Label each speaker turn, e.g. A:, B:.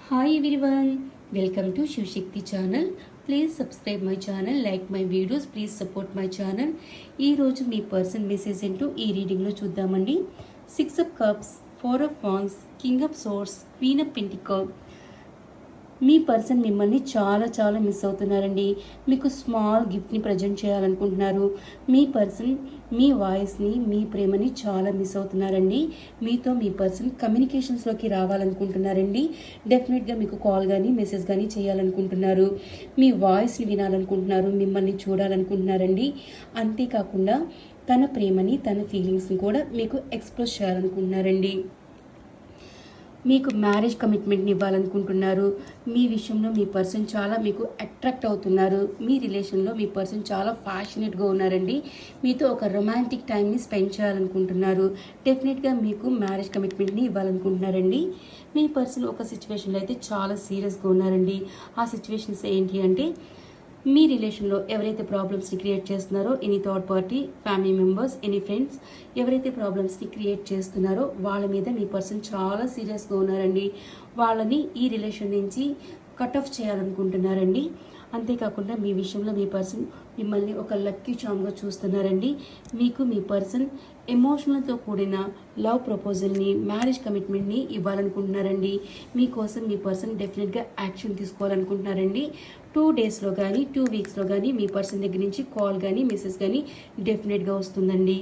A: Hi everyone, welcome to Shivshakti channel. Please subscribe my channel, like my videos, please support my channel. ఈ రోజు మీ person message ఏంటో ఈ రీడింగ్లో చూద్దామండి. 6 of Cups, 4 of Wands, King of Swords, Queen of Pentacles. Me person మిమ్మల్ని చాలా miss అవుతున్నారండి. మీకు small గిఫ్ట్ని present చేయాలనుకుంటున్నారు. మీ person మీ వాయిస్ని, మీ ప్రేమని చాలా మిస్ అవుతున్నారండి. మీతో మీ పర్సన్ కమ్యూనికేషన్స్లోకి రావాలనుకుంటున్నారండి. డెఫినెట్గా మీకు కాల్ కానీ మెసేజ్ కానీ చేయాలనుకుంటున్నారు. మీ వాయిస్ని వినాలనుకుంటున్నారు, మిమ్మల్ని చూడాలనుకుంటున్నారండి. అంతేకాకుండా తన ప్రేమని, తన ఫీలింగ్స్ని కూడా మీకు ఎక్స్ప్రెస్ చేయాలనుకుంటున్నారండి. మీకు మ్యారేజ్ కమిట్మెంట్ని ఇవ్వాలనుకుంటున్నారు. మీ విషయంలో మీ పర్సన్ చాలా మీకు అట్రాక్ట్ అవుతున్నారు. మీ రిలేషన్లో మీ పర్సన్ చాలా ఫ్యాషనేట్గా ఉన్నారండి. మీతో ఒక రొమాంటిక్ టైంని స్పెండ్ చేయాలనుకుంటున్నారు. డెఫినెట్గా మీకు మ్యారేజ్ కమిట్మెంట్ని ఇవ్వాలనుకుంటున్నారండి. మీ పర్సన్ ఒక సిచ్యువేషన్లో అయితే చాలా సీరియస్గా ఉన్నారండి. ఆ సిచ్యువేషన్స్ ఏంటి అంటే, మీ రిలేషన్లో ఎవరైతే ప్రాబ్లమ్స్ని క్రియేట్ చేస్తున్నారో, any third party, family members, any friends ఎవరైతే ప్రాబ్లమ్స్ని క్రియేట్ చేస్తున్నారో వాళ్ళ మీద మీ పర్సన్ చాలా సీరియస్గా ఉన్నారండి. వాళ్ళని ఈ రిలేషన్ నుంచి కట్ ఆఫ్ చేయాలనుకుంటున్నారండి. అంతేకాకుండా మీ విషయంలో మీ పర్సన్ మిమ్మల్ని ఒక లక్కీ చామ్గా చూస్తున్నారండి. మీకు మీ పర్సన్ ఎమోషనల్తో కూడిన లవ్ ప్రపోజల్ని, మ్యారేజ్ కమిట్మెంట్ని ఇవ్వాలనుకుంటున్నారండి. మీకోసం మీ పర్సన్ డెఫినెట్గా యాక్షన్ తీసుకోవాలనుకుంటున్నారండి. 2 డేస్లో కానీ 2 వీక్స్లో కానీ మీ పర్సన్ దగ్గర నుంచి కాల్ కానీ మెసేజ్ కానీ డెఫినెట్గా వస్తుందండి.